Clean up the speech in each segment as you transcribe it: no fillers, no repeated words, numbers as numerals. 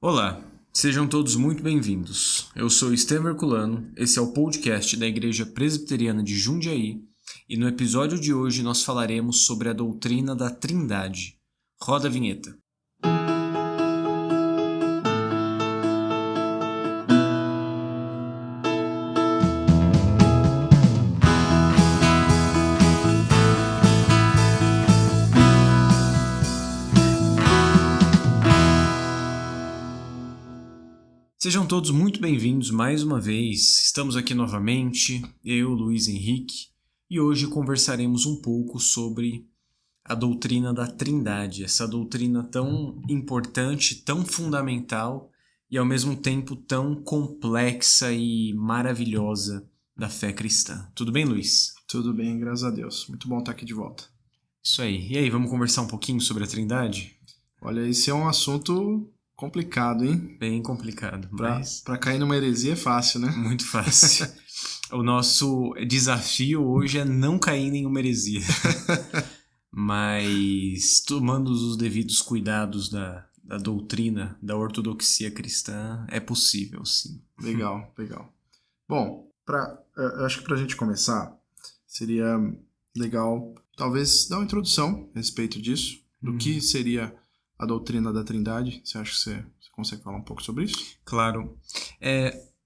Olá, sejam todos muito bem-vindos. Eu sou Estevam Herculano, esse é o podcast da Igreja Presbiteriana de Jundiaí e no episódio de hoje nós falaremos sobre a doutrina da Trindade. Roda a vinheta. Sejam todos muito bem-vindos mais uma vez. Estamos aqui novamente, eu, Luiz Henrique, e hoje conversaremos um pouco sobre a doutrina da Trindade, essa doutrina tão importante, tão fundamental e ao mesmo tempo tão complexa e maravilhosa da fé cristã. Tudo bem, Luiz? Tudo bem, graças a Deus. Muito bom estar aqui de volta. Isso aí. E aí, vamos conversar um pouquinho sobre a Trindade? Olha, esse é um assunto complicado, hein? Bem complicado, mas... Pra cair numa heresia é fácil, né? Muito fácil. O nosso desafio hoje é não cair em nenhuma heresia. Mas tomando os devidos cuidados da doutrina, da ortodoxia cristã, é possível, sim. Legal. Bom, acho que pra gente começar, seria legal talvez dar uma introdução a respeito disso, do que seria a doutrina da Trindade. Você acha que você consegue falar um pouco sobre isso? Claro.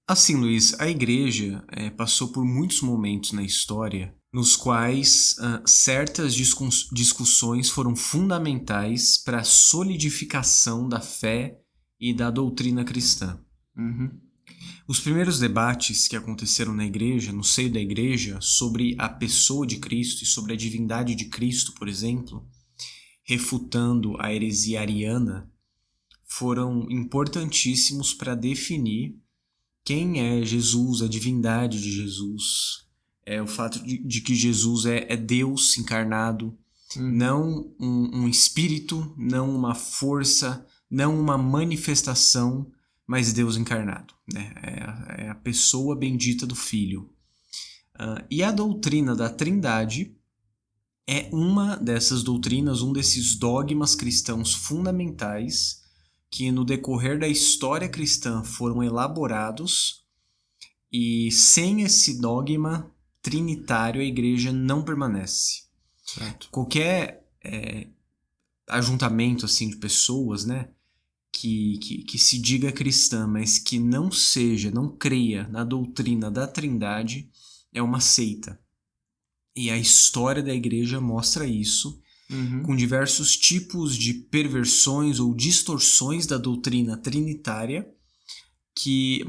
Assim, Luiz, a igreja passou por muitos momentos na história nos quais certas discussões foram fundamentais para a solidificação da fé e da doutrina cristã. Os primeiros debates que aconteceram na igreja, no seio da igreja, sobre a pessoa de Cristo e sobre a divindade de Cristo, por exemplo, refutando a heresia ariana, foram importantíssimos para definir quem é Jesus, a divindade de Jesus, o fato de que Jesus é Deus encarnado, não um espírito, não uma força, não uma manifestação, mas Deus encarnado, né? É a pessoa bendita do Filho. E a doutrina da Trindade é uma dessas doutrinas, um desses dogmas cristãos fundamentais que no decorrer da história cristã foram elaborados, e sem esse dogma trinitário a igreja não permanece. Certo. Qualquer ajuntamento assim de pessoas, né, que se diga cristã, mas que não creia na doutrina da Trindade, é uma seita. E a história da igreja mostra isso, com diversos tipos de perversões ou distorções da doutrina trinitária que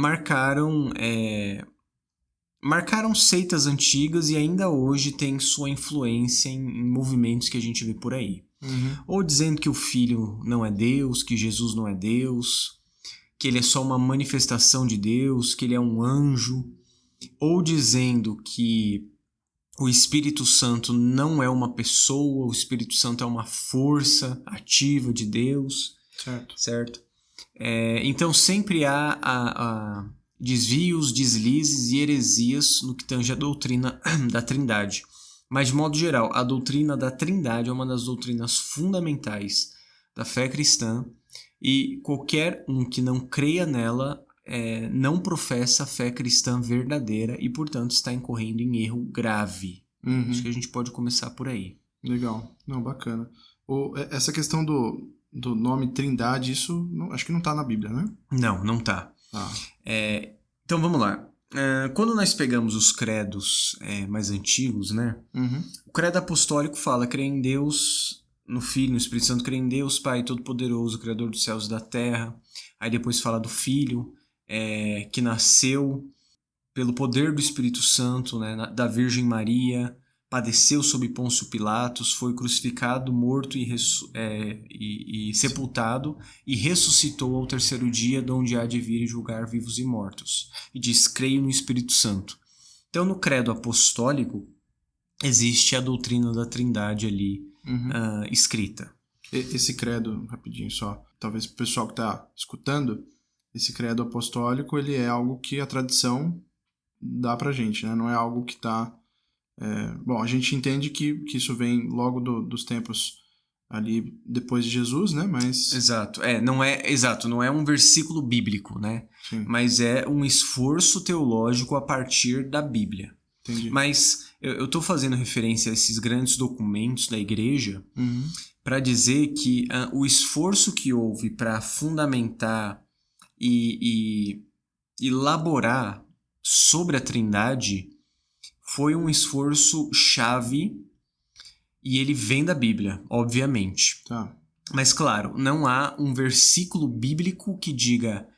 marcaram seitas antigas e ainda hoje têm sua influência em movimentos que a gente vê por aí. Ou dizendo que o Filho não é Deus, que Jesus não é Deus, que ele é só uma manifestação de Deus, que ele é um anjo, ou dizendo que o Espírito Santo não é uma pessoa, o Espírito Santo é uma força ativa de Deus. Certo? Então sempre há desvios, deslizes e heresias no que tange a doutrina da Trindade. Mas, de modo geral, a doutrina da Trindade é uma das doutrinas fundamentais da fé cristã, e qualquer um que não creia nela não professa a fé cristã verdadeira e, portanto, está incorrendo em erro grave. Acho que a gente pode começar por aí. Legal. Não, bacana. Essa questão do nome Trindade, isso acho que não está na Bíblia, né? Não está. Então, vamos lá. Quando nós pegamos os credos mais antigos, né? O credo apostólico fala: creio em Deus, no Filho, no Espírito Santo, creio em Deus, Pai Todo-Poderoso, Criador dos céus e da terra. Aí depois fala do Filho, que nasceu pelo poder do Espírito Santo, né, da Virgem Maria, padeceu sob Pôncio Pilatos, foi crucificado, morto e sepultado, e ressuscitou ao terceiro dia, de onde há de vir e julgar vivos e mortos. E diz: creio no Espírito Santo. Então, no credo apostólico, existe a doutrina da Trindade ali escrita. Esse credo, rapidinho só, talvez para o pessoal que está escutando, esse credo apostólico, ele é algo que a tradição dá pra gente, né? Não é algo que está... Bom, a gente entende que isso vem logo dos tempos ali depois de Jesus, né? Mas Exato. Não é um versículo bíblico, né? sim, Mas é um esforço teológico a partir da Bíblia. entendi. Mas eu estou fazendo referência a esses grandes documentos da igreja Uhum, para dizer que o esforço que houve para fundamentar e elaborar sobre a Trindade foi um esforço chave e ele vem da Bíblia, obviamente. tá. Mas, claro, não há um versículo bíblico que diga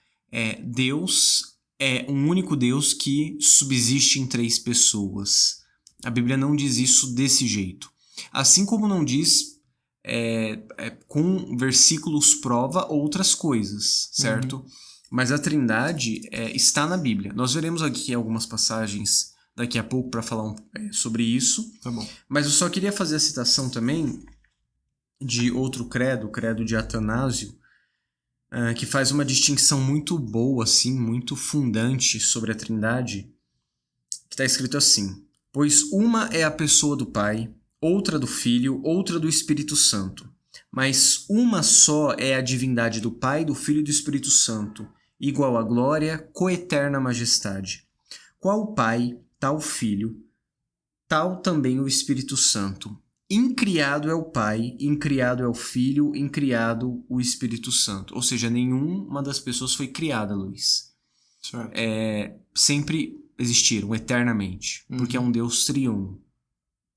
Deus é um único Deus que subsiste em 3 pessoas. A Bíblia não diz isso desse jeito. Assim como não diz com versículos prova outras coisas, certo? Mas a Trindade está na Bíblia. Nós veremos aqui algumas passagens daqui a pouco para falar sobre isso. Tá bom. Mas eu só queria fazer a citação também de outro credo, o credo de Atanásio, que faz uma distinção muito boa, assim, muito fundante sobre a Trindade, que está escrito assim: pois uma é a pessoa do Pai, outra do Filho, outra do Espírito Santo. Mas uma só é a divindade do Pai, do Filho e do Espírito Santo, igual a glória, coeterna majestade. Qual o Pai, tal o Filho, tal também o Espírito Santo. Incriado é o Pai, incriado é o Filho, incriado o Espírito Santo. Ou seja, nenhuma das pessoas foi criada, Luiz. Certo. Sempre existiram, eternamente, porque é um Deus triuno.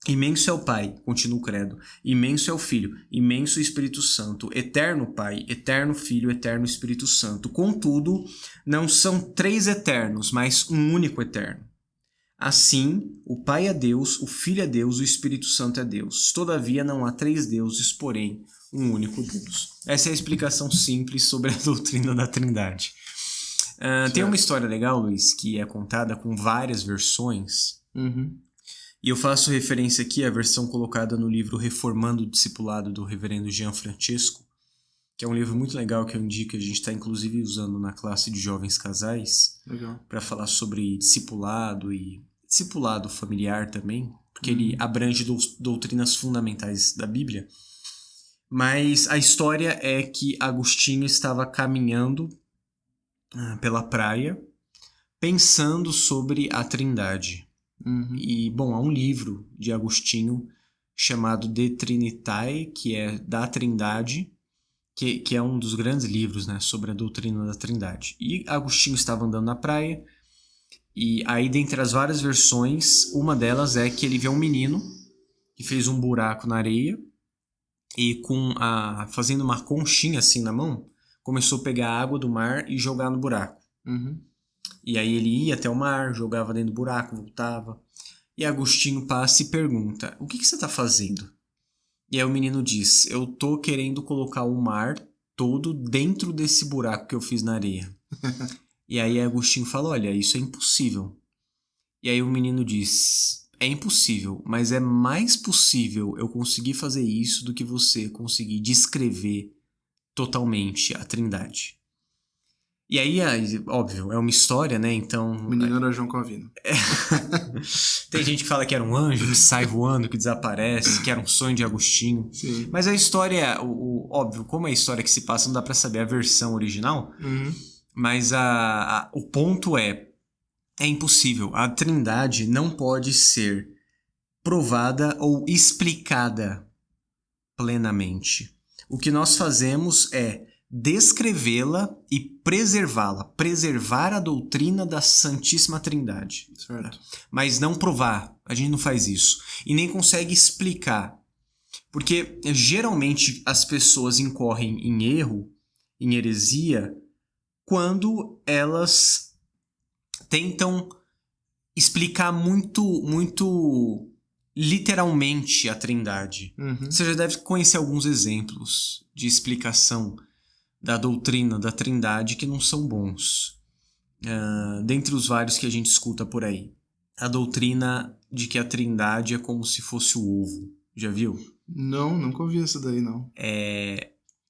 Imenso é o Pai, continua o credo. Imenso é o Filho, imenso é o Espírito Santo. Eterno Pai, eterno Filho, eterno Espírito Santo. Contudo, não são 3 eternos, mas um único eterno. Assim, o Pai é Deus, o Filho é Deus, o Espírito Santo é Deus. Todavia, não há 3 deuses, porém, um único Deus. Essa é a explicação simples sobre a doutrina da Trindade. Tem uma história legal, Luiz, que é contada com várias versões. E eu faço referência aqui à versão colocada no livro Reformando o Discipulado, do reverendo Jean Francesco, que é um livro muito legal que eu indico, a gente está inclusive usando na classe de jovens casais, para falar sobre discipulado e discipulado familiar também, porque ele abrange doutrinas fundamentais da Bíblia. Mas a história é que Agostinho estava caminhando pela praia, pensando sobre a Trindade. E, bom, há um livro de Agostinho chamado De Trinitae, que é da Trindade, que é um dos grandes livros, né, sobre a doutrina da Trindade. E Agostinho estava andando na praia, e aí, dentre as várias versões, uma delas é que ele vê um menino que fez um buraco na areia e fazendo uma conchinha assim na mão, começou a pegar a água do mar e jogar no buraco. E aí ele ia até o mar, jogava dentro do buraco, voltava. E Agostinho passa e pergunta: o que você está fazendo? E aí o menino diz: eu tô querendo colocar o mar todo dentro desse buraco que eu fiz na areia. E aí Agostinho fala: olha, isso é impossível. E aí o menino diz: é impossível, mas é mais possível eu conseguir fazer isso do que você conseguir descrever totalmente a Trindade. E aí, óbvio, é uma história, né? Então. O menino era João Calvino. Tem gente que fala que era um anjo que sai voando, que desaparece, que era um sonho de Agostinho. Sim. Mas a história, óbvio, como é a história que se passa, não dá pra saber a versão original. Mas o ponto é impossível. A Trindade não pode ser provada ou explicada plenamente. O que nós fazemos é descrevê-la e preservá-la, preservar a doutrina da Santíssima Trindade. Certo. Mas não provar, a gente não faz isso. E nem consegue explicar. Porque geralmente as pessoas incorrem em erro, em heresia, quando elas tentam explicar muito literalmente a Trindade. Você já deve conhecer alguns exemplos de explicação da doutrina da Trindade que não são bons. Dentre os vários que a gente escuta por aí. A doutrina de que a Trindade é como se fosse o ovo. Já viu? Não, nunca ouvi essa daí, não.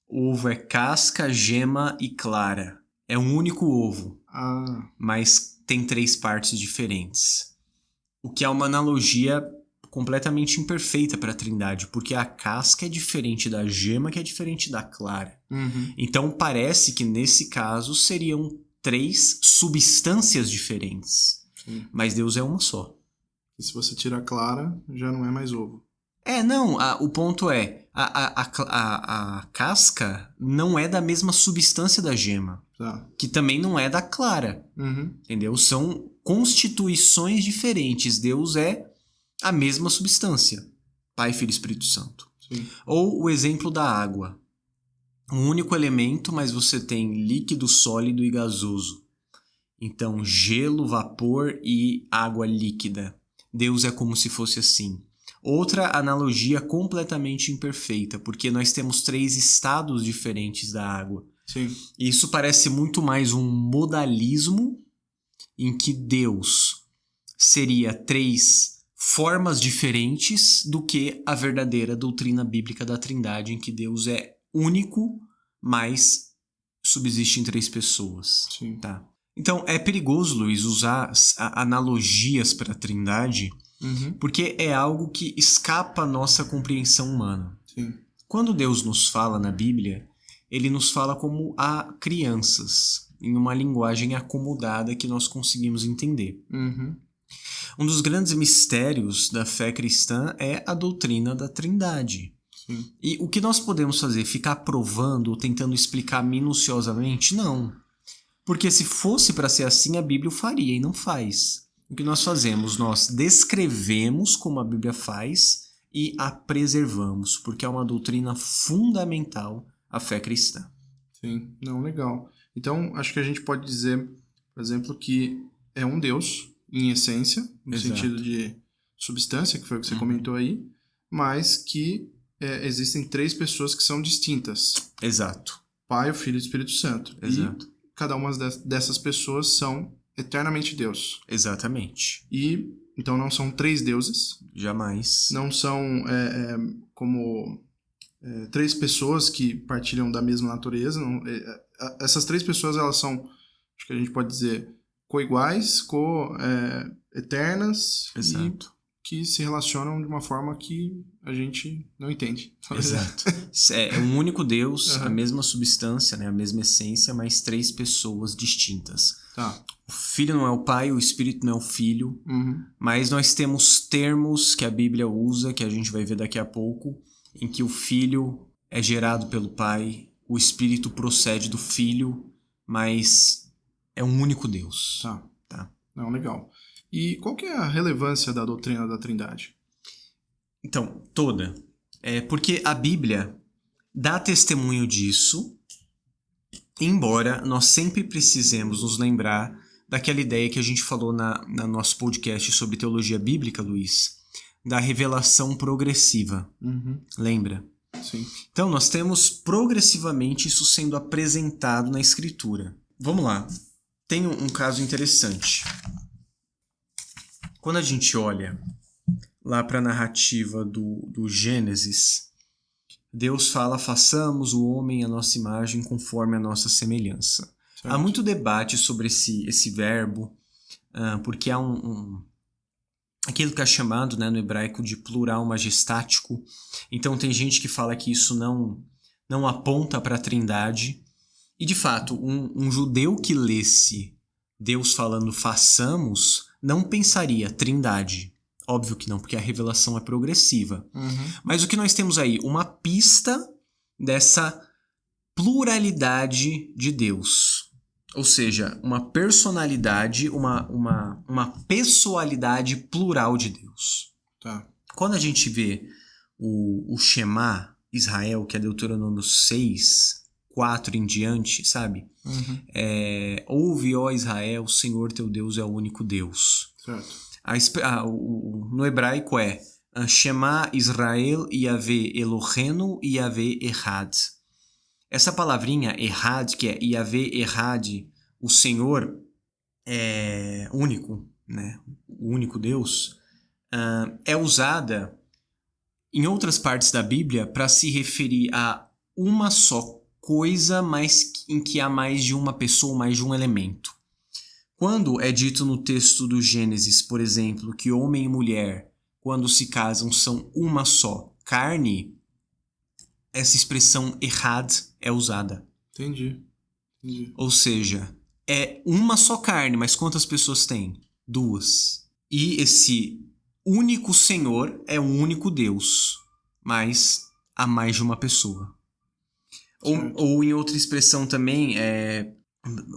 O ovo é casca, gema e clara. É um único ovo, mas tem 3 partes diferentes. O que é uma analogia completamente imperfeita para a Trindade, porque a casca é diferente da gema, que é diferente da clara. Então parece que nesse caso seriam 3 substâncias diferentes. Sim. Mas Deus é uma só. E se você tira a clara, já não é mais ovo. Não, o ponto é, a casca não é da mesma substância da gema, Tá. que também não é da clara, entendeu? São constituições diferentes. Deus é a mesma substância, Pai, Filho e Espírito Santo. Sim. Ou o exemplo da água. Um único elemento, mas você tem líquido, sólido e gasoso. Então, gelo, vapor e água líquida. Deus é como se fosse assim. Outra analogia completamente imperfeita, porque nós temos 3 estados diferentes da água. Sim. Isso parece muito mais um modalismo em que Deus seria 3 formas diferentes do que a verdadeira doutrina bíblica da Trindade, em que Deus é único, mas subsiste em 3 pessoas. Sim. Tá? Então, é perigoso, Luiz, usar analogias para a Trindade, porque é algo que escapa à nossa compreensão humana. Sim. Quando Deus nos fala na Bíblia, ele nos fala como a crianças, em uma linguagem acomodada que nós conseguimos entender. Um dos grandes mistérios da fé cristã é a doutrina da Trindade. Sim. E o que nós podemos fazer? Ficar provando ou tentando explicar minuciosamente? Não. Porque se fosse para ser assim, a Bíblia o faria e não faz. O que nós fazemos? Nós descrevemos como a Bíblia faz e a preservamos, porque é uma doutrina fundamental à fé cristã. Sim, não, legal. Então, acho que a gente pode dizer, por exemplo, que é um Deus, em essência, no Exato. sentido de substância, que foi o que você comentou aí, mas que existem 3 pessoas que são distintas. Exato. Pai, o Filho e o Espírito Santo. Exato. E cada uma dessas pessoas são eternamente Deus. Exatamente. E, então, não são 3 deuses. Jamais. Não são como 3 pessoas que partilham da mesma natureza. Não, essas 3 pessoas, elas são, acho que a gente pode dizer, co-iguais, eternas. Exato. E que se relacionam de uma forma que a gente não entende. Exato. É um único Deus, a mesma substância, né, a mesma essência, mas 3 pessoas distintas. Tá. O Filho não é o Pai, o Espírito não é o Filho, mas nós temos termos que a Bíblia usa, que a gente vai ver daqui a pouco, em que o Filho é gerado pelo Pai, o Espírito procede do Filho, mas é um único Deus. Tá. Não, legal. E qual que é a relevância da doutrina da Trindade? Então, toda. Porque a Bíblia dá testemunho disso, embora nós sempre precisemos nos lembrar daquela ideia que a gente falou na nosso podcast sobre teologia bíblica, Luiz, da revelação progressiva. Lembra? Sim. Então, nós temos progressivamente isso sendo apresentado na Escritura. Vamos lá. Tem um caso interessante. Quando a gente olha lá para a narrativa do Gênesis, Deus fala, façamos o homem à nossa imagem conforme a nossa semelhança. Certo. Há muito debate sobre esse verbo, porque há aquilo que é chamado, né, no hebraico de plural majestático. Então tem gente que fala que isso não aponta para a Trindade. E de fato, um judeu que lesse Deus falando façamos, não pensaria Trindade. Óbvio que não, porque a revelação é progressiva. Mas o que nós temos aí? Uma pista dessa pluralidade de Deus. Ou seja, uma personalidade, uma pessoalidade plural de Deus. Tá. Quando a gente vê o Shema Israel, que é Deuteronômio 6, 4 em diante, sabe? Ouve, ó Israel, o Senhor teu Deus é o único Deus. Certo. No hebraico é Shema Israel Yahvé Elohenu Yahvé Echad. Essa palavrinha Echad, que é Yahvé Echad, o Senhor é único, né? O único Deus, é usada em outras partes da Bíblia para se referir a uma só coisa, mas em que há mais de uma pessoa, mais de um elemento. Quando é dito no texto do Gênesis, por exemplo, que homem e mulher quando se casam, são uma só carne, essa expressão Echad é usada. Entendi. Ou seja, é uma só carne, mas quantas pessoas tem? 2. E esse único Senhor é um único Deus, mas há mais de uma pessoa. Ou em outra expressão também,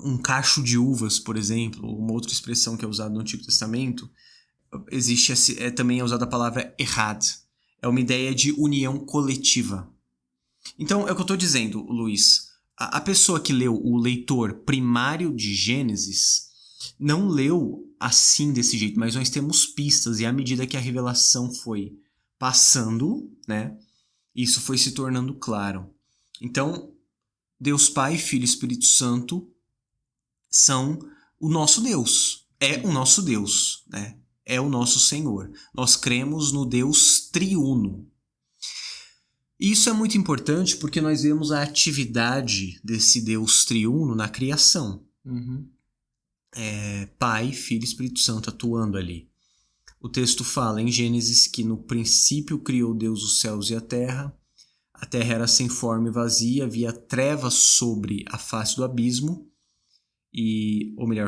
um cacho de uvas, por exemplo, uma outra expressão que é usada no Antigo Testamento, também é usada a palavra Echad. É uma ideia de união coletiva. Então, é o que eu estou dizendo, Luiz. A pessoa que leu, o leitor primário de Gênesis, não leu assim desse jeito, mas nós temos pistas, e à medida que a revelação foi passando, né, isso foi se tornando claro. Então, Deus Pai, Filho e Espírito Santo são o nosso Deus. É o nosso Deus, né? É o nosso Senhor. Nós cremos no Deus triuno. E isso é muito importante porque nós vemos a atividade desse Deus triuno na criação. Pai, Filho e Espírito Santo atuando ali. O texto fala em Gênesis que no princípio criou Deus os céus e a terra era sem forma e vazia, havia trevas sobre a face do abismo,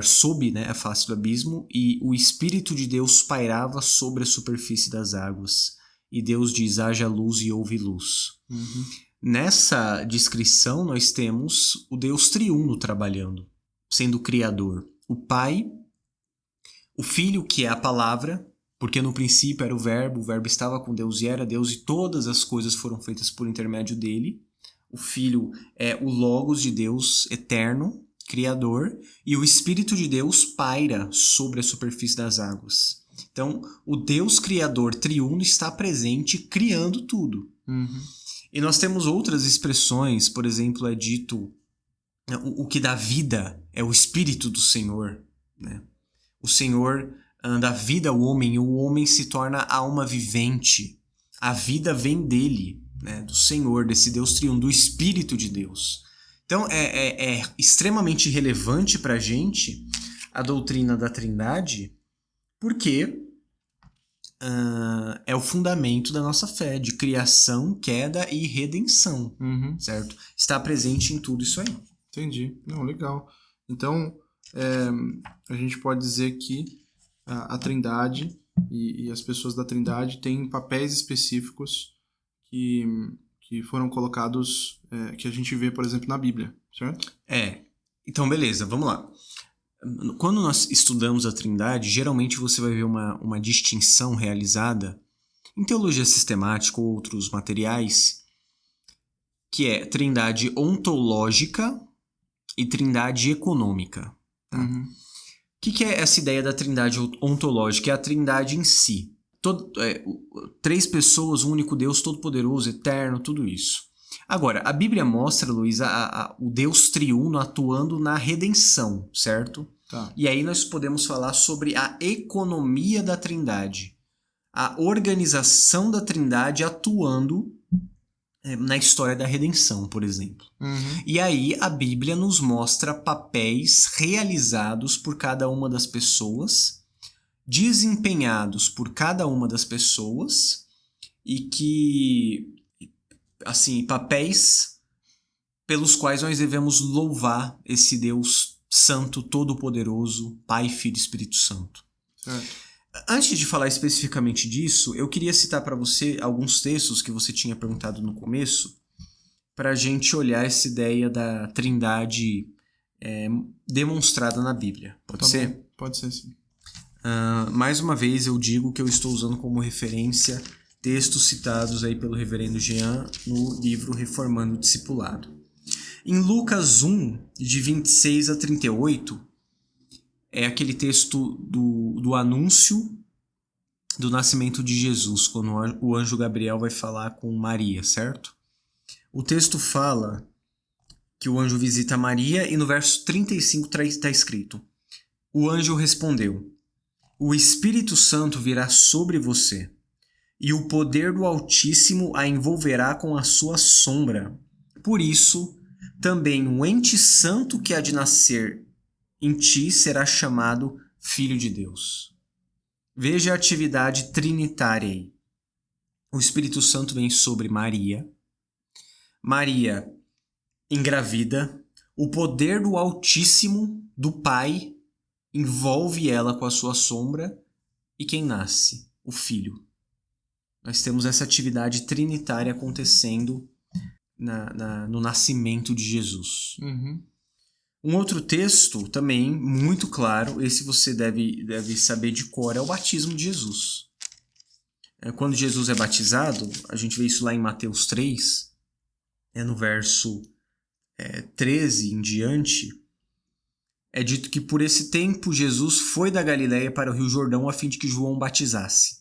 sob, né, a face do abismo, e o Espírito de Deus pairava sobre a superfície das águas. E Deus diz, haja luz e houve luz. Nessa descrição nós temos o Deus triuno trabalhando, sendo o Criador. O Pai, o Filho, que é a palavra, porque no princípio era o Verbo estava com Deus e era Deus, e todas as coisas foram feitas por intermédio dele. O Filho é o Logos de Deus eterno, Criador, e o Espírito de Deus paira sobre a superfície das águas. Então, o Deus Criador triuno está presente, criando tudo. E nós temos outras expressões, por exemplo, é dito o que dá vida é o Espírito do Senhor, né? O Senhor dá vida ao homem e o homem se torna alma vivente. A vida vem dele, né? Do Senhor, desse Deus triuno, do Espírito de Deus. Então, é extremamente relevante para a gente a doutrina da Trindade, porque é o fundamento da nossa fé, de criação, queda e redenção, certo? Está presente em tudo isso aí. Entendi. Não, legal. Então, a gente pode dizer que a Trindade e as pessoas da Trindade têm papéis específicos que foram colocados, que a gente vê, por exemplo, na Bíblia, certo? Então, beleza, vamos lá. Quando nós estudamos a Trindade, geralmente você vai ver uma distinção realizada em teologia sistemática ou outros materiais, que é Trindade ontológica e Trindade econômica. Tá? O que é essa ideia da Trindade ontológica? É a Trindade em si. 3 pessoas, um único Deus, todo-poderoso, eterno, tudo isso. Agora, a Bíblia mostra, Luiz, o Deus triuno atuando na redenção, certo? Tá. E aí nós podemos falar sobre a economia da Trindade. A organização da Trindade atuando na história da redenção, por exemplo. E aí a Bíblia nos mostra papéis realizados por cada uma das pessoas, desempenhados por cada uma das pessoas, e que, assim, papéis pelos quais nós devemos louvar esse Deus Santo, Todo-Poderoso, Pai, Filho e Espírito Santo. Certo. Antes de falar especificamente disso, eu queria citar para você alguns textos que você tinha perguntado no começo, para a gente olhar essa ideia da Trindade demonstrada na Bíblia. Pode ser? Bom. Pode ser, sim. Mais uma vez eu digo que eu estou usando como referência textos citados aí pelo reverendo Jean no livro Reformando o Discipulado. Em Lucas 1, de 26 a 38, é aquele texto do anúncio do nascimento de Jesus, quando o anjo Gabriel vai falar com Maria, certo? O texto fala que o anjo visita Maria e no verso 35 está escrito: o anjo respondeu: o Espírito Santo virá sobre você, e o poder do Altíssimo a envolverá com a sua sombra. Por isso, também o ente santo que há de nascer em ti será chamado Filho de Deus. Veja a atividade trinitária aí. O Espírito Santo vem sobre Maria. Maria engravida. O poder do Altíssimo, do Pai, envolve ela com a sua sombra. E quem nasce? O Filho. Nós temos essa atividade trinitária acontecendo no nascimento de Jesus. Uhum. Um outro texto também muito claro, esse você deve saber de cor, é o batismo de Jesus. Quando Jesus é batizado, a gente vê isso lá em Mateus 3, no verso 13 em diante, é dito que por esse tempo Jesus foi da Galiléia para o Rio Jordão a fim de que João o batizasse.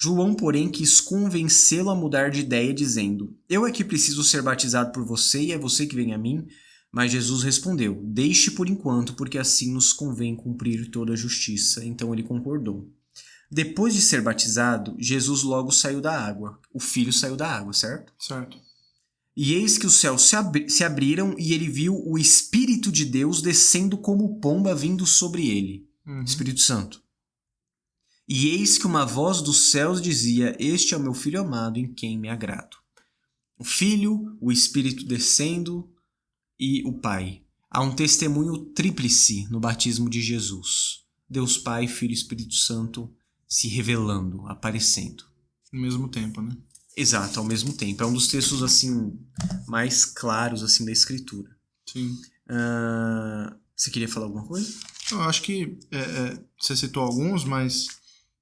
João, porém, quis convencê-lo a mudar de ideia, dizendo: Eu é que preciso ser batizado por você e é você que vem a mim? Mas Jesus respondeu: Deixe por enquanto, porque assim nos convém cumprir toda a justiça. Então ele concordou. Depois de ser batizado, Jesus logo saiu da água. O Filho saiu da água, certo? Certo. E eis que os céus se abriram e ele viu o Espírito de Deus descendo como pomba vindo sobre ele. Uhum. Espírito Santo. E eis que uma voz dos céus dizia: Este é o meu Filho amado, em quem me agrado. O Filho, o Espírito descendo e o Pai. Há um testemunho tríplice no batismo de Jesus. Deus Pai, Filho e Espírito Santo se revelando, aparecendo. Ao mesmo tempo, né? Exato, ao mesmo tempo. É um dos textos assim mais claros assim da Escritura. Sim. Você queria falar alguma coisa? Eu acho que você citou alguns, mas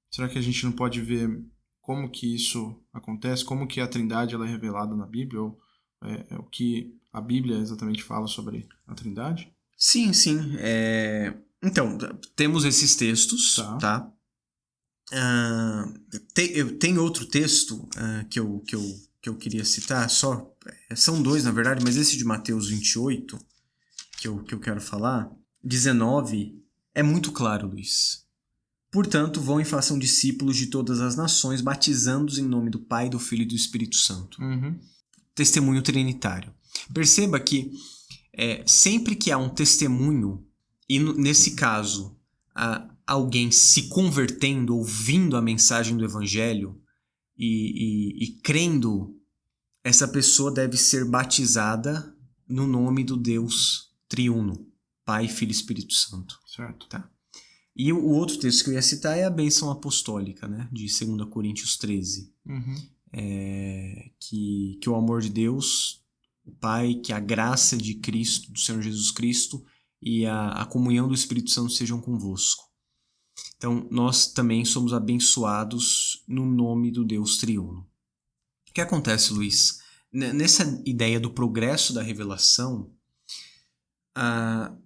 será que a gente não pode ver como que isso acontece? Como que a Trindade ela é revelada na Bíblia? Ou o que a Bíblia exatamente fala sobre a Trindade? Sim, sim. Então, temos esses textos, tá? Tem outro texto que eu queria citar, são dois na verdade, mas esse de Mateus 28, que eu quero falar, 19, é muito claro, Luiz. Portanto, vão e façam discípulos de todas as nações, batizando-os em nome do Pai, do Filho e do Espírito Santo. Uhum. Testemunho trinitário. Perceba que sempre que há um testemunho, e nesse caso, alguém se convertendo, ouvindo a mensagem do Evangelho e crendo, essa pessoa deve ser batizada no nome do Deus triuno, Pai, Filho e Espírito Santo. Certo. Tá? E o outro texto que eu ia citar é a bênção apostólica, né? De 2 Coríntios 13. Uhum. Que o amor de Deus, o Pai, que a graça de Cristo, do Senhor Jesus Cristo e a comunhão do Espírito Santo sejam convosco. Então, nós também somos abençoados no nome do Deus triuno. O que acontece, Luiz? Nessa ideia do progresso da revelação,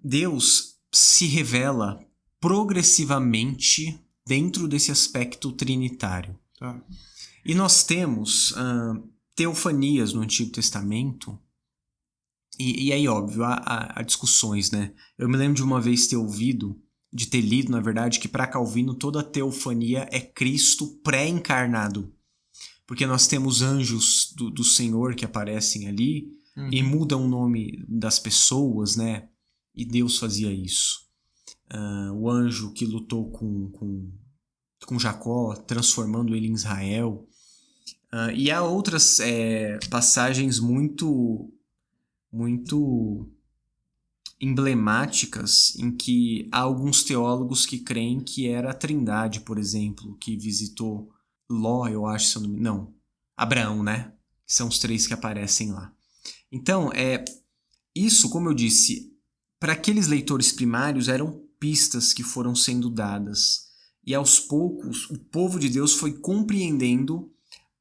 Deus se revela progressivamente dentro desse aspecto trinitário. Tá. E nós temos teofanias no Antigo Testamento, e aí, óbvio, há discussões, né? Eu me lembro de uma vez de ter lido, na verdade, que para Calvino toda teofania é Cristo pré-encarnado. Porque nós temos anjos do Senhor que aparecem ali e mudam o nome das pessoas, né? E Deus fazia isso. O anjo que lutou com Jacó, transformando ele em Israel. E há outras passagens muito emblemáticas em que há alguns teólogos que creem que era a Trindade, por exemplo, que visitou Ló, eu acho, se eu não, Abraão, né? Que são os três que aparecem lá. Então, isso, como eu disse, para aqueles leitores primários eram pistas que foram sendo dadas. E aos poucos, o povo de Deus foi compreendendo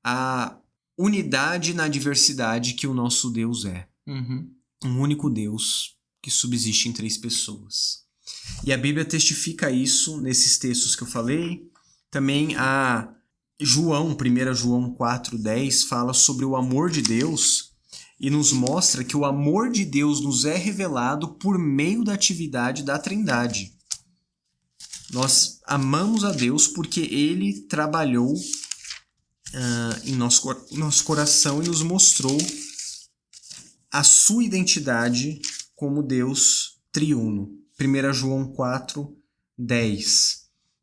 a unidade na diversidade que o nosso Deus é. Uhum. Um único Deus que subsiste em 3 pessoas. E a Bíblia testifica isso nesses textos que eu falei. Também a 1 João 4,10 fala sobre o amor de Deus e nos mostra que o amor de Deus nos é revelado por meio da atividade da Trindade. Nós amamos a Deus porque Ele trabalhou em nosso coração e nos mostrou a sua identidade como Deus triuno. 1 João 4,10.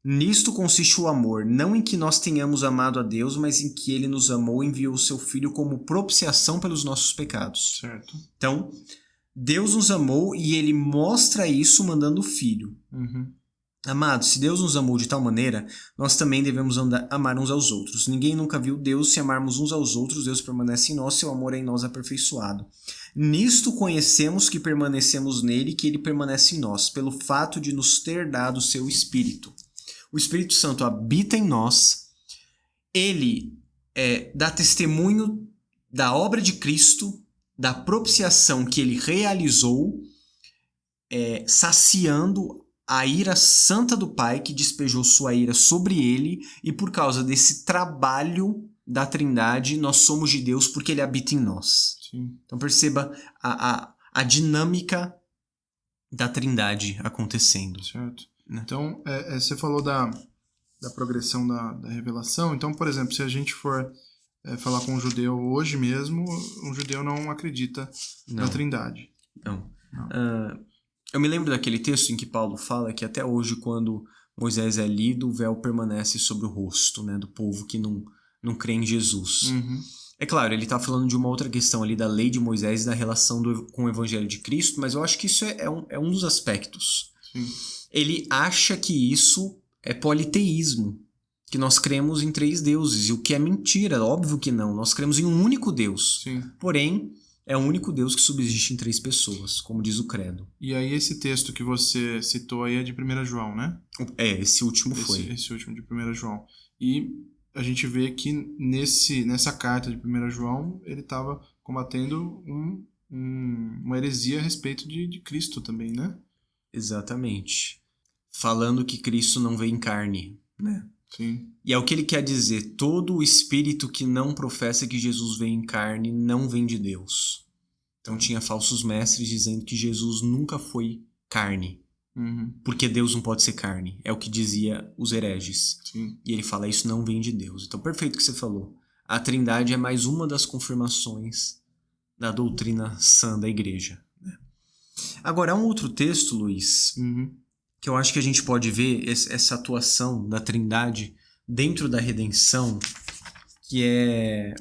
Nisto consiste o amor, não em que nós tenhamos amado a Deus, mas em que ele nos amou e enviou o seu Filho como propiciação pelos nossos pecados. Certo. Então, Deus nos amou e ele mostra isso mandando o Filho. Uhum. Amados, se Deus nos amou de tal maneira, nós também devemos amar uns aos outros. Ninguém nunca viu Deus. Se amarmos uns aos outros, Deus permanece em nós, seu amor é em nós aperfeiçoado. Nisto conhecemos que permanecemos nele e que ele permanece em nós, pelo fato de nos ter dado o seu Espírito. O Espírito Santo habita em nós, ele dá testemunho da obra de Cristo, da propiciação que ele realizou, saciando a ira santa do Pai, que despejou sua ira sobre ele, e por causa desse trabalho da Trindade, nós somos de Deus porque ele habita em nós. Sim. Então perceba a dinâmica da Trindade acontecendo. Certo. Né? Então, você falou da progressão da revelação. Então, por exemplo, se a gente for falar com um judeu hoje mesmo, um judeu não acredita na Trindade. Não. Eu me lembro daquele texto em que Paulo fala que até hoje, quando Moisés é lido, o véu permanece sobre o rosto, né, do povo que não crê em Jesus. Uhum. É claro, ele está falando de uma outra questão ali da lei de Moisés e da relação com o evangelho de Cristo, mas eu acho que isso é um dos aspectos. Sim. Ele acha que isso é politeísmo, que nós cremos em 3 deuses, e o que é mentira, óbvio que não. Nós cremos em um único Deus. Sim. Porém, é um único Deus que subsiste em 3 pessoas, como diz o credo. E aí esse texto que você citou aí é de 1 João, né? Esse último foi. Esse último de 1 João. E a gente vê que nessa carta de 1 João, ele estava combatendo uma heresia a respeito de Cristo também, né? Exatamente. Falando que Cristo não vem em carne, né? Sim. E é o que ele quer dizer. Todo o espírito que não professa que Jesus vem em carne não vem de Deus. Então tinha falsos mestres dizendo que Jesus nunca foi carne. Uhum. Porque Deus não pode ser carne. É o que dizia os hereges. Sim. E ele fala, isso não vem de Deus. Então, perfeito o que você falou. A Trindade é mais uma das confirmações da doutrina sã da igreja. Né? Agora, há um outro texto, Luiz, que eu acho que a gente pode ver essa atuação da Trindade dentro da redenção, que é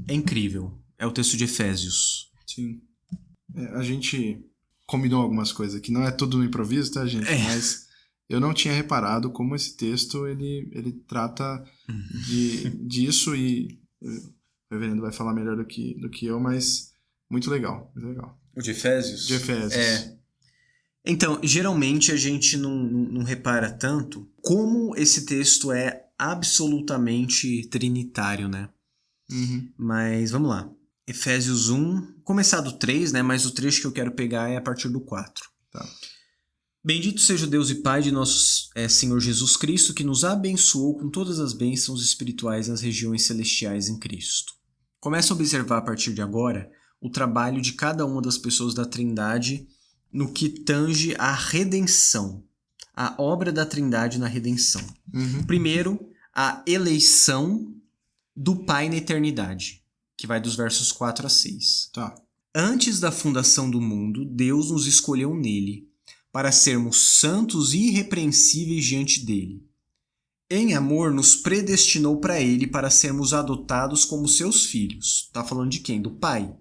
incrível. É o texto de Efésios. Sim. A gente combinou algumas coisas aqui. Não é tudo no improviso, tá, gente? Mas eu não tinha reparado como esse texto ele trata disso, e o reverendo vai falar melhor do que eu, mas muito legal. Muito legal. O de Efésios? De Efésios. Então, geralmente a gente não repara tanto como esse texto é absolutamente trinitário, né? Uhum. Mas vamos lá. Efésios 1, começar do 3, né? Mas o trecho que eu quero pegar é a partir do 4. Tá. Bendito seja o Deus e Pai de nosso Senhor Jesus Cristo, que nos abençoou com todas as bênçãos espirituais nas regiões celestiais em Cristo. Começa a observar a partir de agora o trabalho de cada uma das pessoas da Trindade no que tange à redenção, a obra da Trindade na redenção. Uhum. Primeiro, a eleição do Pai na eternidade, que vai dos versos 4 a 6. Tá. Antes da fundação do mundo, Deus nos escolheu nele, para sermos santos e irrepreensíveis diante dele. Em amor, nos predestinou para ele para sermos adotados como seus filhos. Está falando de quem? Do Pai,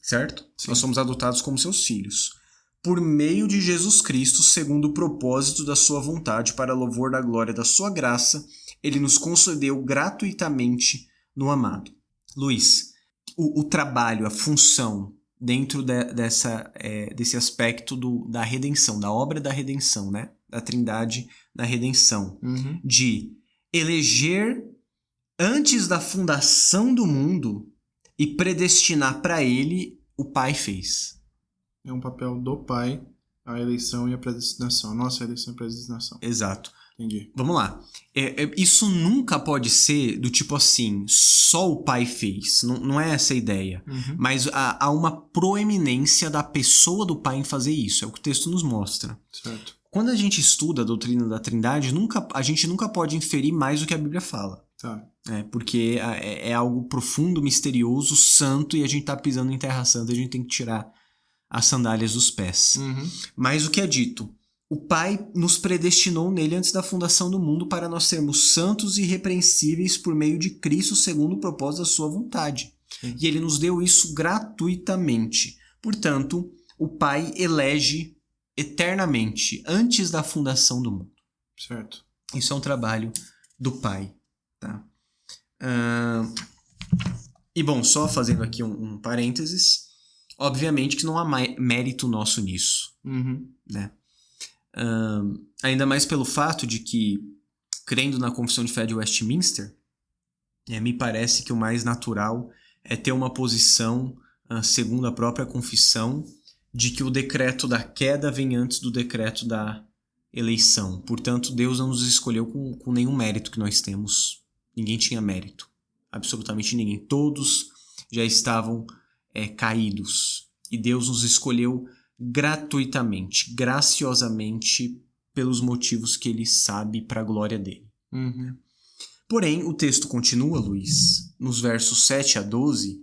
certo? Sim. Nós somos adotados como seus filhos. Por meio de Jesus Cristo, segundo o propósito da sua vontade, para louvor da glória da sua graça, ele nos concedeu gratuitamente no amado. Luiz, o trabalho, a função dentro desse aspecto da redenção, da obra da redenção, né? Da Trindade na redenção, de eleger antes da fundação do mundo e predestinar para ele, o Pai fez. É um papel do Pai, a eleição e a predestinação. Nossa, a eleição e a predestinação. Exato. Entendi. Vamos lá. Isso nunca pode ser do tipo assim, só o Pai fez. Não é essa a ideia. Mas há uma proeminência da pessoa do Pai em fazer isso. É o que o texto nos mostra. Certo. Quando a gente estuda a doutrina da Trindade, a gente nunca pode inferir mais do que a Bíblia fala. Tá. Porque é algo profundo, misterioso, santo, e a gente tá pisando em terra santa, a gente tem que tirar as sandálias dos pés. Mas o que é dito? o Pai nos predestinou nele antes da fundação do mundo para nós sermos santos e irrepreensíveis por meio de Cristo, segundo o propósito da sua vontade. Sim. E ele nos deu isso gratuitamente. Portanto, o Pai elege eternamente, antes da fundação do mundo. Certo. Isso é um trabalho do Pai. Tá? E bom, só fazendo aqui um parênteses, obviamente que não há mérito nosso nisso. Né? Ainda mais pelo fato de que, crendo na Confissão de Fé de Westminster, me parece que o mais natural é ter uma posição, segundo a própria confissão, de que o decreto da queda vem antes do decreto da eleição. Portanto, Deus não nos escolheu com nenhum mérito que nós temos. Ninguém tinha mérito. Absolutamente ninguém. Todos já estavam caídos. E Deus nos escolheu gratuitamente, graciosamente, pelos motivos que Ele sabe para a glória dEle. Porém, o texto continua, Luiz, nos versos 7 a 12,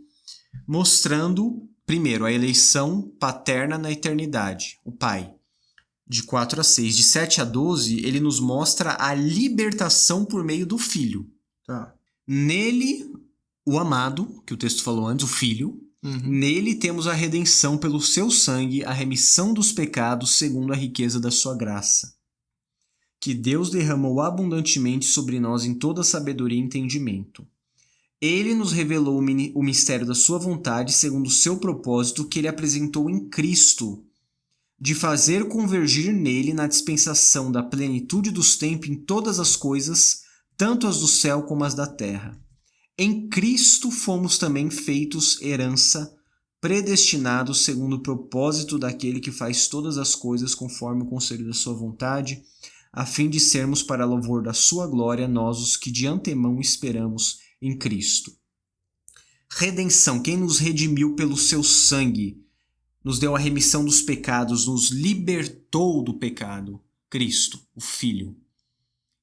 mostrando, primeiro, a eleição paterna na eternidade, o Pai. De 4 a 6. De 7 a 12, ele nos mostra a libertação por meio do Filho. Tá. Nele, o amado, que o texto falou antes, o Filho, nele temos a redenção pelo seu sangue, a remissão dos pecados segundo a riqueza da sua graça, que Deus derramou abundantemente sobre nós em toda sabedoria e entendimento. Ele nos revelou o mistério da sua vontade segundo o seu propósito que ele apresentou em Cristo, de fazer convergir nele na dispensação da plenitude dos tempos em todas as coisas, tanto as do céu como as da terra. Em Cristo fomos também feitos herança, predestinados segundo o propósito daquele que faz todas as coisas conforme o conselho da sua vontade, a fim de sermos para louvor da sua glória nós os que de antemão esperamos em Cristo. Redenção, quem nos redimiu pelo seu sangue, nos deu a remissão dos pecados, nos libertou do pecado, Cristo, o Filho.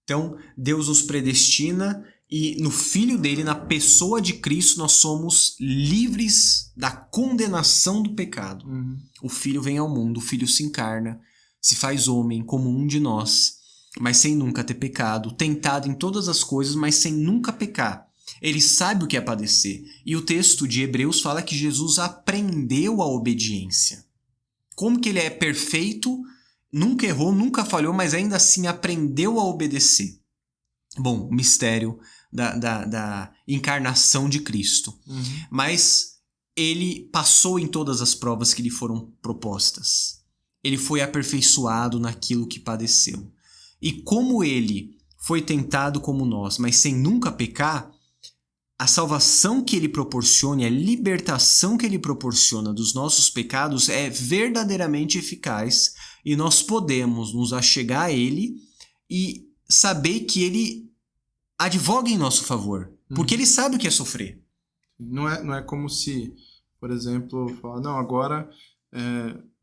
Então, Deus nos predestina e no Filho dele, na pessoa de Cristo, nós somos livres da condenação do pecado. O Filho vem ao mundo, o Filho se encarna, se faz homem como um de nós, mas sem nunca ter pecado, tentado em todas as coisas, mas sem nunca pecar. Ele sabe o que é padecer. E o texto de Hebreus fala que Jesus aprendeu a obediência. Como que ele é perfeito, nunca errou, nunca falhou, mas ainda assim aprendeu a obedecer. Bom, o mistério da encarnação de Cristo. Mas ele passou em todas as provas que lhe foram propostas. Ele foi aperfeiçoado naquilo que padeceu. E como ele foi tentado como nós, mas sem nunca pecar, a salvação que ele proporciona, a libertação que ele proporciona dos nossos pecados é verdadeiramente eficaz e nós podemos nos achegar a ele e saber que ele advoga em nosso favor, porque ele sabe o que é sofrer. Não é como se, por exemplo, falar, não, agora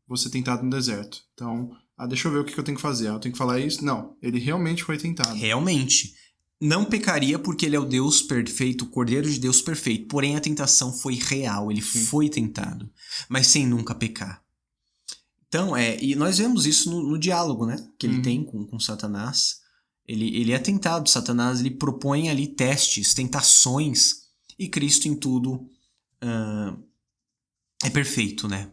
vou ser tentado no deserto. Então, deixa eu ver o que eu tenho que fazer. Eu tenho que falar isso? Não, ele realmente foi tentado. Realmente. Não pecaria porque ele é o Deus perfeito, o Cordeiro de Deus perfeito. Porém, a tentação foi real, ele foi tentado, mas sem nunca pecar. Então, e nós vemos isso no diálogo, né? Que ele tem com Satanás. Ele é tentado, Satanás ele propõe ali testes, tentações, e Cristo em tudo é perfeito, né?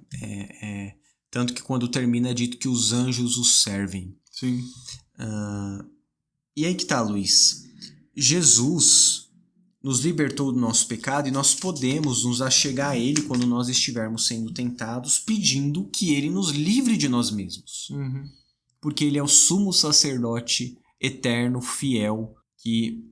Tanto que quando termina é dito que os anjos os servem. Sim. E aí que tá, Luiz. Jesus nos libertou do nosso pecado e nós podemos nos achegar a Ele quando nós estivermos sendo tentados, pedindo que Ele nos livre de nós mesmos. Porque Ele é o sumo sacerdote eterno, fiel, que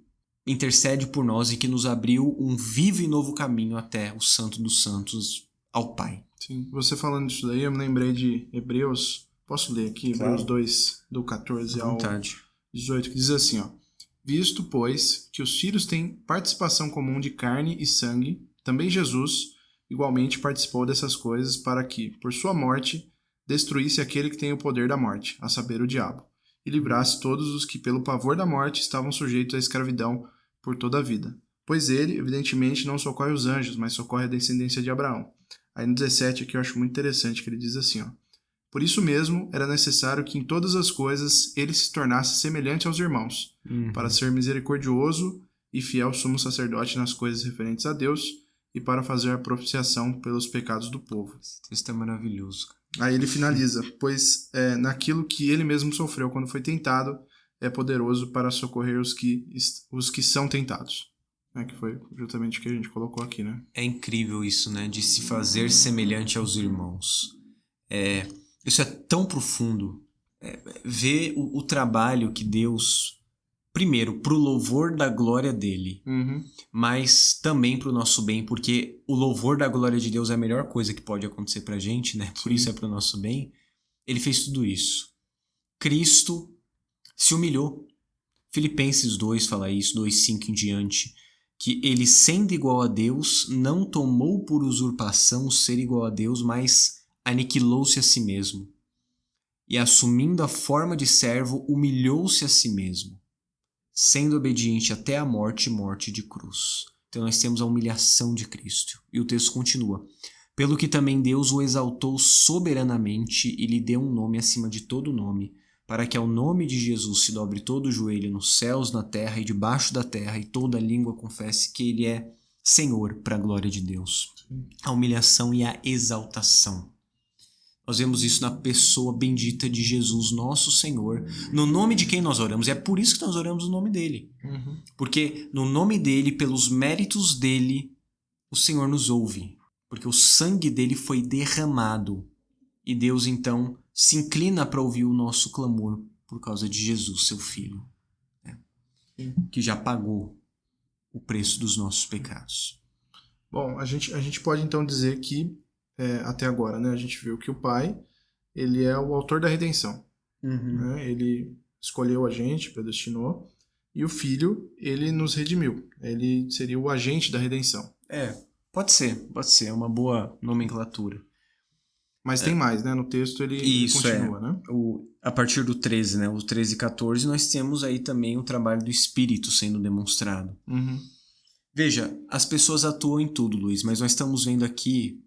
intercede por nós e que nos abriu um vivo e novo caminho até o Santo dos Santos, ao Pai. Sim, você falando disso daí, eu me lembrei de Hebreus, posso ler aqui? Claro. Hebreus 2, do 14 ao 18, que diz assim, ó. Visto, pois, que os filhos têm participação comum de carne e sangue, também Jesus igualmente participou dessas coisas para que, por sua morte, destruísse aquele que tem o poder da morte, a saber, o diabo, e livrasse todos os que, pelo pavor da morte, estavam sujeitos à escravidão por toda a vida. Pois ele, evidentemente, não socorre os anjos, mas socorre a descendência de Abraão. Aí no 17 aqui eu acho muito interessante que ele diz assim, ó. Por isso mesmo, era necessário que em todas as coisas ele se tornasse semelhante aos irmãos, para ser misericordioso e fiel sumo sacerdote nas coisas referentes a Deus e para fazer a propiciação pelos pecados do povo. Esse texto é maravilhoso. Aí ele finaliza, pois naquilo que ele mesmo sofreu quando foi tentado, é poderoso para socorrer os que são tentados. Que foi justamente o que a gente colocou aqui, né? É incrível isso, né? De se fazer semelhante aos irmãos. Isso é tão profundo. Ver o trabalho que Deus, primeiro, pro louvor da glória dele, mas também pro nosso bem, porque o louvor da glória de Deus é a melhor coisa que pode acontecer pra gente, né? Por isso é pro nosso bem. Ele fez tudo isso. Cristo se humilhou. Filipenses 2 fala isso, 2:5 em diante, que ele, sendo igual a Deus, não tomou por usurpação o ser igual a Deus, mas aniquilou-se a si mesmo. E assumindo a forma de servo, humilhou-se a si mesmo, sendo obediente até a morte e morte de cruz. Então nós temos a humilhação de Cristo. E o texto continua. Pelo que também Deus o exaltou soberanamente e lhe deu um nome acima de todo nome, para que ao nome de Jesus se dobre todo o joelho nos céus, na terra e debaixo da terra, e toda língua confesse que ele é Senhor, para a glória de Deus. A humilhação e a exaltação. Nós vemos isso na pessoa bendita de Jesus, nosso Senhor, no nome de quem nós oramos. É por isso que nós oramos no nome dele. Porque no nome dele, pelos méritos dele, o Senhor nos ouve. Porque o sangue dele foi derramado. E Deus, então, se inclina para ouvir o nosso clamor por causa de Jesus, seu Filho, que já pagou o preço dos nossos pecados. Bom, a gente pode então dizer que até agora, né, a gente viu que o Pai, ele é o autor da redenção. Né? Ele escolheu a gente, predestinou, e o Filho, ele nos redimiu. Ele seria o agente da redenção. Pode ser, é uma boa nomenclatura. Mas tem mais, né? No texto ele continua, né? A partir do 13, né? O 13 e 14, nós temos aí também o trabalho do Espírito sendo demonstrado. Veja, as pessoas atuam em tudo, Luiz, mas nós estamos vendo aqui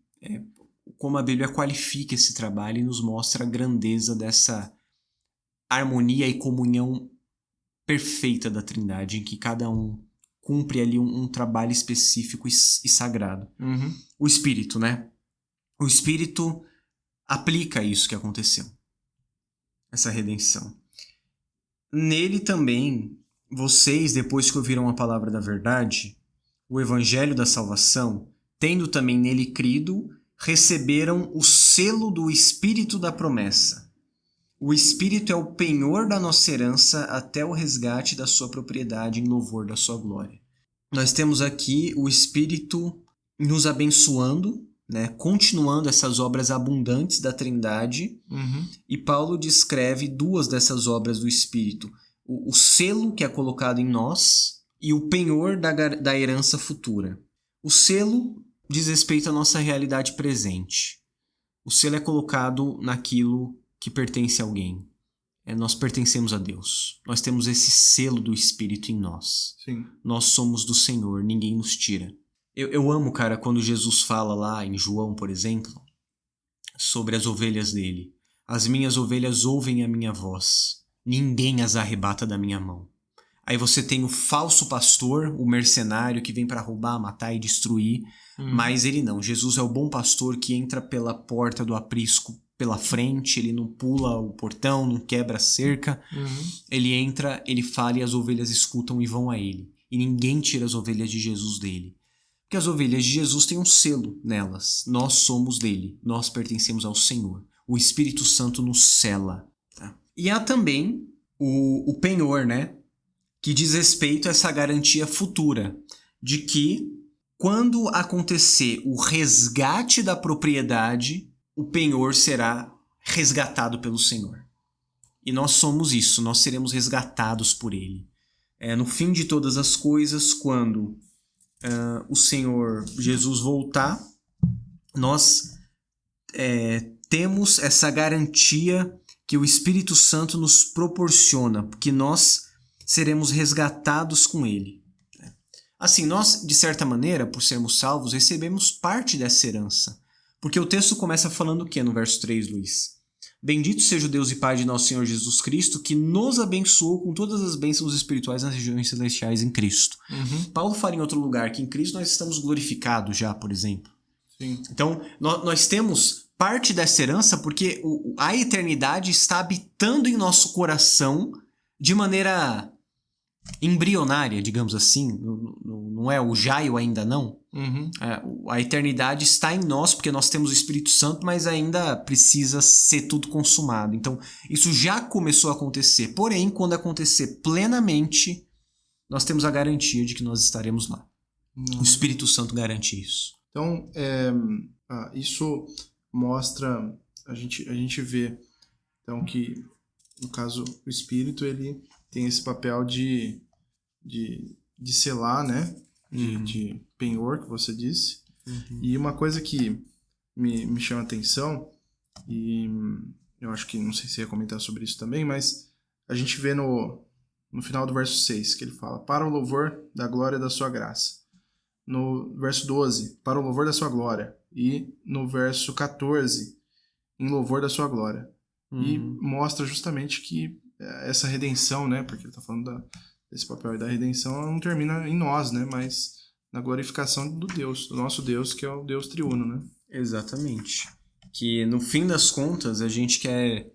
como a Bíblia qualifica esse trabalho e nos mostra a grandeza dessa harmonia e comunhão perfeita da Trindade, em que cada um cumpre ali um trabalho específico e sagrado. O Espírito, né? O Espírito aplica isso que aconteceu, essa redenção. Nele também, vocês, depois que ouviram a palavra da verdade, o evangelho da salvação, tendo também nele crido, receberam o selo do Espírito da promessa. O Espírito é o penhor da nossa herança até o resgate da sua propriedade em louvor da sua glória. Nós temos aqui o Espírito nos abençoando, né, continuando essas obras abundantes da Trindade, e Paulo descreve duas dessas obras do Espírito. O selo que é colocado em nós e o penhor da herança futura. O selo diz respeito à nossa realidade presente. O selo é colocado naquilo que pertence a alguém. Nós pertencemos a Deus. Nós temos esse selo do Espírito em nós. Sim. Nós somos do Senhor, ninguém nos tira. Eu amo, cara, quando Jesus fala lá em João, por exemplo, sobre as ovelhas dele. As minhas ovelhas ouvem a minha voz. Ninguém as arrebata da minha mão. Aí você tem o falso pastor, o mercenário que vem para roubar, matar e destruir. Mas ele não. Jesus é o bom pastor que entra pela porta do aprisco pela frente. Ele não pula o portão, não quebra a cerca. Ele entra, ele fala e as ovelhas escutam e vão a ele. E ninguém tira as ovelhas de Jesus dele. Porque as ovelhas de Jesus têm um selo nelas. Nós somos dele. Nós pertencemos ao Senhor. O Espírito Santo nos sela. Tá? E há também o penhor, né? Que diz respeito a essa garantia futura de que quando acontecer o resgate da propriedade, o penhor será resgatado pelo Senhor. E nós somos isso. Nós seremos resgatados por ele. No fim de todas as coisas, quando o Senhor Jesus voltar, nós temos essa garantia que o Espírito Santo nos proporciona, porque nós seremos resgatados com ele. Assim, nós, de certa maneira, por sermos salvos, recebemos parte dessa herança. Porque o texto começa falando o quê no verso 3, Luiz? Bendito seja o Deus e Pai de nosso Senhor Jesus Cristo, que nos abençoou com todas as bênçãos espirituais nas regiões celestiais em Cristo. Paulo fala em outro lugar que em Cristo nós estamos glorificados já, por exemplo. Sim. Então, nós temos parte dessa herança porque a eternidade está habitando em nosso coração de maneira embrionária, digamos assim. Não é o já e o ainda não. A eternidade está em nós porque nós temos o Espírito Santo, mas ainda precisa ser tudo consumado. Então, isso já começou a acontecer. Porém, quando acontecer plenamente, nós temos a garantia de que nós estaremos lá. O Espírito Santo garante isso. Então, isso mostra, a gente vê, então, que, no caso, o Espírito, ele tem esse papel de selar, né? De penhor, que você disse. E uma coisa que me chama a atenção, e eu acho que, não sei se ia comentar sobre isso também, mas a gente vê no final do verso 6, que ele fala, para o louvor da glória da sua graça. No verso 12, para o louvor da sua glória. E no verso 14, em louvor da sua glória. E mostra justamente que essa redenção, né? Porque ele está falando desse papel da redenção, ela não termina em nós, né? Mas na glorificação do Deus, do nosso Deus, que é o Deus triuno, né? Exatamente. Que no fim das contas a gente quer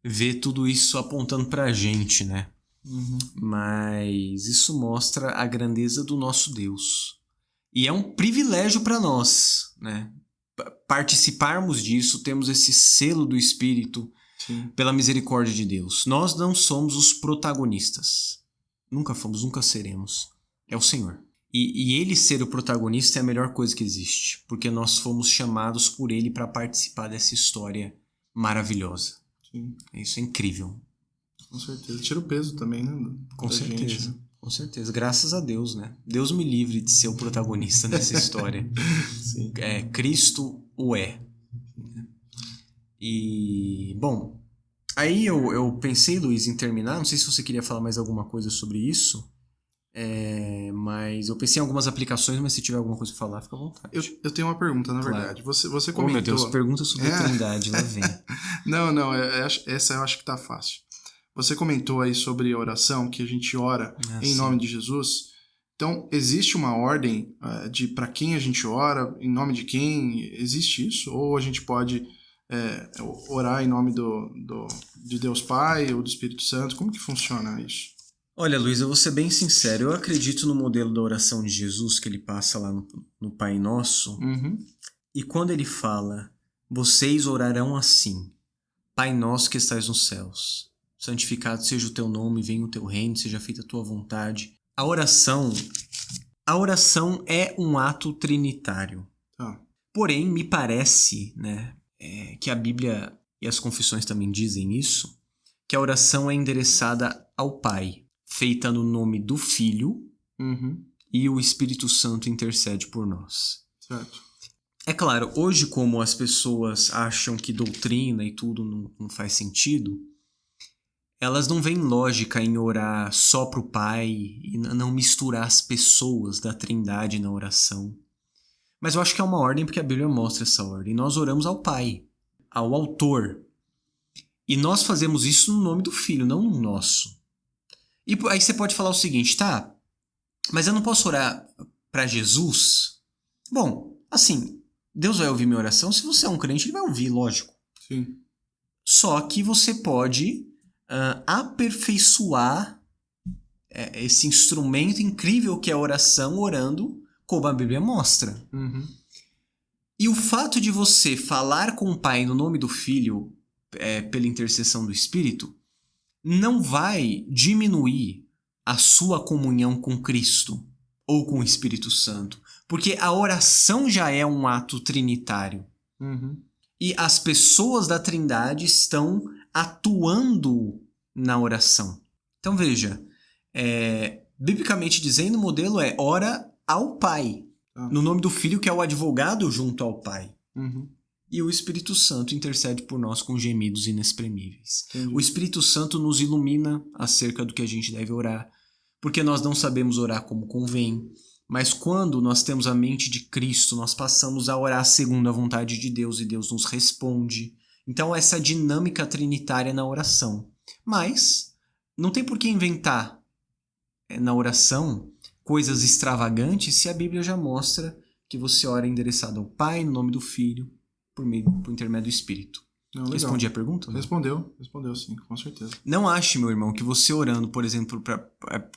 ver tudo isso apontando pra gente, né? Mas isso mostra a grandeza do nosso Deus. E é um privilégio para nós, né? Participarmos disso, temos esse selo do Espírito. Sim. Pela misericórdia de Deus. Nós não somos os protagonistas. Nunca fomos, nunca seremos. É o Senhor. E ele ser o protagonista é a melhor coisa que existe. Porque nós fomos chamados por ele para participar dessa história maravilhosa. Sim. Isso é incrível. Com certeza. Tira o peso também, né? Com certeza. Gente, né? Com certeza. Graças a Deus, né? Deus me livre de ser o protagonista dessa história. Sim. Cristo o é. E, bom, aí eu pensei, Luiz, em terminar. Não sei se você queria falar mais alguma coisa sobre isso. Mas eu pensei em algumas aplicações, mas se tiver alguma coisa pra falar, fica à vontade. Eu tenho uma pergunta, na verdade. Você comentou... Oh, meu Deus, pergunta sobre a Trindade, lá vem. Não, essa eu acho que tá fácil. Você comentou aí sobre a oração, que a gente ora em nome de Jesus. Então, existe uma ordem de para quem a gente ora, em nome de quem? Existe isso? Ou a gente pode orar em nome de Deus Pai ou do Espírito Santo? Como que funciona isso? Olha, Luiz, eu vou ser bem sincero. Eu acredito no modelo da oração de Jesus que ele passa lá no Pai Nosso. E quando ele fala, vocês orarão assim, Pai Nosso que estais nos céus, santificado seja o teu nome, venha o teu reino, seja feita a tua vontade. A oração é um ato trinitário. Porém, me parece, né, que a Bíblia e as confissões também dizem isso, que a oração é endereçada ao Pai, feita no nome do Filho, e o Espírito Santo intercede por nós. Certo. É claro, hoje como as pessoas acham que doutrina e tudo não faz sentido, elas não veem lógica em orar só pro Pai e não misturar as pessoas da Trindade na oração. Mas eu acho que é uma ordem porque a Bíblia mostra essa ordem. Nós oramos ao Pai, ao Autor. E nós fazemos isso no nome do Filho, não no nosso. E aí você pode falar o seguinte, tá, mas eu não posso orar para Jesus? Bom, assim, Deus vai ouvir minha oração. Se você é um crente, ele vai ouvir, lógico. Sim. Só que você pode aperfeiçoar esse instrumento incrível que é a oração, orando como a Bíblia mostra. E o fato de você falar com o Pai no nome do Filho, pela intercessão do Espírito, não vai diminuir a sua comunhão com Cristo ou com o Espírito Santo, porque a oração já é um ato trinitário. E as pessoas da Trindade estão atuando na oração. Então veja, biblicamente dizendo, o modelo é ora ao Pai, no nome do Filho, que é o advogado junto ao Pai. E o Espírito Santo intercede por nós com gemidos inexprimíveis. Entendi. O Espírito Santo nos ilumina acerca do que a gente deve orar, porque nós não sabemos orar como convém. Mas quando nós temos a mente de Cristo, nós passamos a orar segundo a vontade de Deus e Deus nos responde. Então, essa dinâmica trinitária na oração. Mas não tem por que inventar na oração coisas extravagantes se a Bíblia já mostra que você ora endereçado ao Pai, no nome do Filho, por intermédio do Espírito. Não, legal. Respondi a pergunta? Respondeu sim, com certeza. Não ache, meu irmão, que você orando, por exemplo, para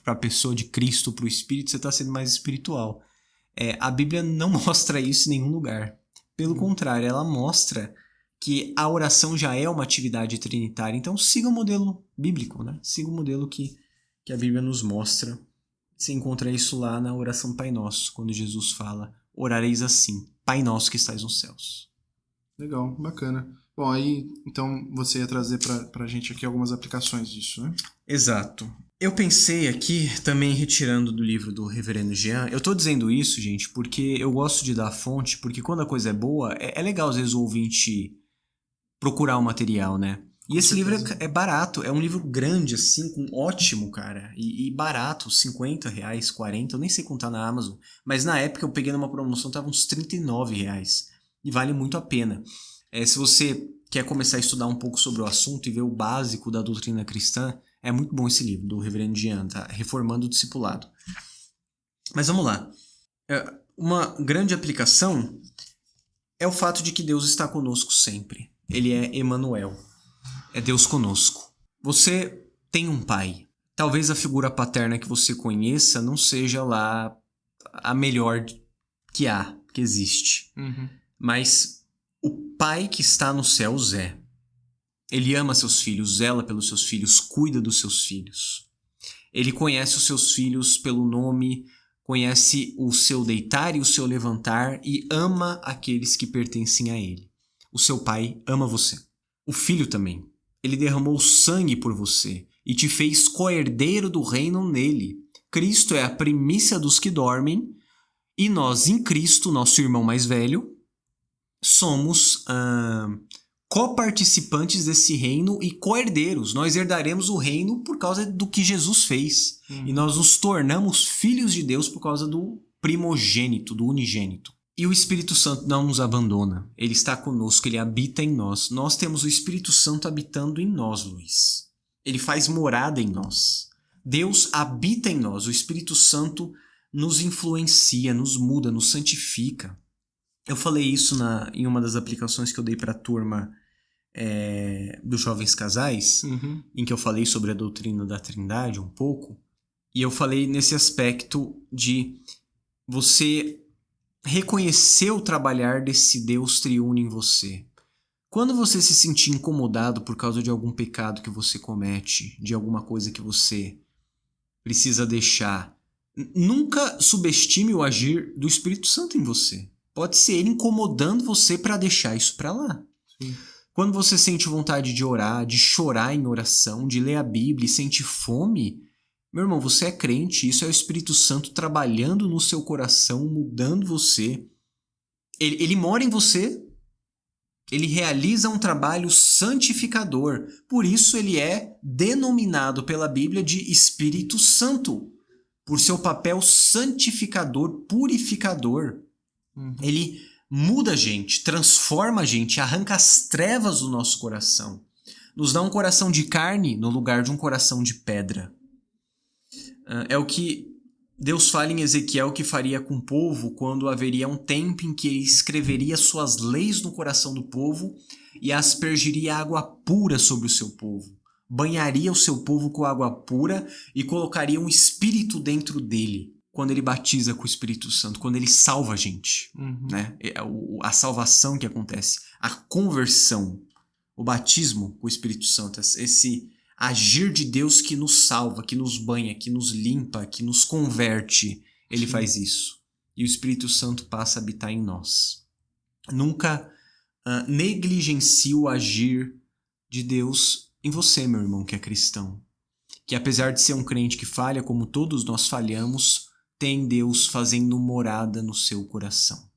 a pessoa de Cristo, para o Espírito, você está sendo mais espiritual. A Bíblia não mostra isso em nenhum lugar. Pelo contrário, ela mostra que a oração já é uma atividade trinitária. Então siga o modelo bíblico, né? Siga o modelo que a Bíblia nos mostra. Você encontra isso lá na oração Pai Nosso, quando Jesus fala: orareis assim, Pai Nosso que estais nos céus. Legal, bacana. Bom, aí então você ia trazer pra gente aqui algumas aplicações disso, né? Exato. Eu pensei aqui, também retirando do livro do Reverendo Jean, eu tô dizendo isso, gente, porque eu gosto de dar a fonte, porque quando a coisa é boa, é legal às vezes o ouvinte procurar o material, né? E esse livro é barato, é um livro grande, assim, ótimo, cara, e barato, R$50, R$40, eu nem sei quanto tá na Amazon, mas na época eu peguei numa promoção, tava uns R$39, e vale muito a pena. Se você quer começar a estudar um pouco sobre o assunto e ver o básico da doutrina cristã, é muito bom esse livro, do Reverendo Jean, tá? Reformando o Discipulado. Mas vamos lá. Uma grande aplicação é o fato de que Deus está conosco sempre. Ele é Emanuel. É Deus conosco. Você tem um pai. Talvez a figura paterna que você conheça não seja lá a melhor que existe. Uhum. Mas o pai que está nos céus Ele ama seus filhos, zela pelos seus filhos, cuida dos seus filhos. Ele conhece os seus filhos pelo nome, conhece o seu deitar e o seu levantar e ama aqueles que pertencem a ele. O seu pai ama você. O filho também. Ele derramou sangue por você e te fez co-herdeiro do reino nele. Cristo é a primícia dos que dormem e nós, em Cristo, nosso irmão mais velho, somos coparticipantes desse reino e co-herdeiros. Nós herdaremos o reino por causa do que Jesus fez. E nós nos tornamos filhos de Deus por causa do primogênito, do unigênito. E o Espírito Santo não nos abandona. Ele está conosco, ele habita em nós. Nós temos o Espírito Santo habitando em nós, Luiz. Ele faz morada em nós. Deus habita em nós. O Espírito Santo nos influencia, nos muda, nos santifica. Eu falei isso em uma das aplicações que eu dei para a turma dos Jovens Casais, em que eu falei sobre a doutrina da Trindade um pouco, e eu falei nesse aspecto de você reconhecer o trabalhar desse Deus triuno em você. Quando você se sentir incomodado por causa de algum pecado que você comete, de alguma coisa que você precisa deixar, nunca subestime o agir do Espírito Santo em você. Pode ser ele incomodando você para deixar isso para lá. Sim. Quando você sente vontade de orar, de chorar em oração, de ler a Bíblia e sente fome, meu irmão, você é crente, isso é o Espírito Santo trabalhando no seu coração, mudando você. Ele mora em você, ele realiza um trabalho santificador. Por isso ele é denominado pela Bíblia de Espírito Santo, por seu papel santificador, purificador. Ele muda a gente, transforma a gente, arranca as trevas do nosso coração. Nos dá um coração de carne no lugar de um coração de pedra. É o que Deus fala em Ezequiel que faria com o povo quando haveria um tempo em que ele escreveria suas leis no coração do povo e aspergiria água pura sobre o seu povo. Banharia o seu povo com água pura e colocaria um espírito dentro dele. Quando ele batiza com o Espírito Santo, quando ele salva a gente, né? A salvação que acontece, a conversão, o batismo com o Espírito Santo, esse agir de Deus que nos salva, que nos banha, que nos limpa, que nos converte, ele faz isso. E o Espírito Santo passa a habitar em nós. Nunca negligencie o agir de Deus em você, meu irmão, que é cristão. Que apesar de ser um crente que falha, como todos nós falhamos, tem Deus fazendo morada no seu coração.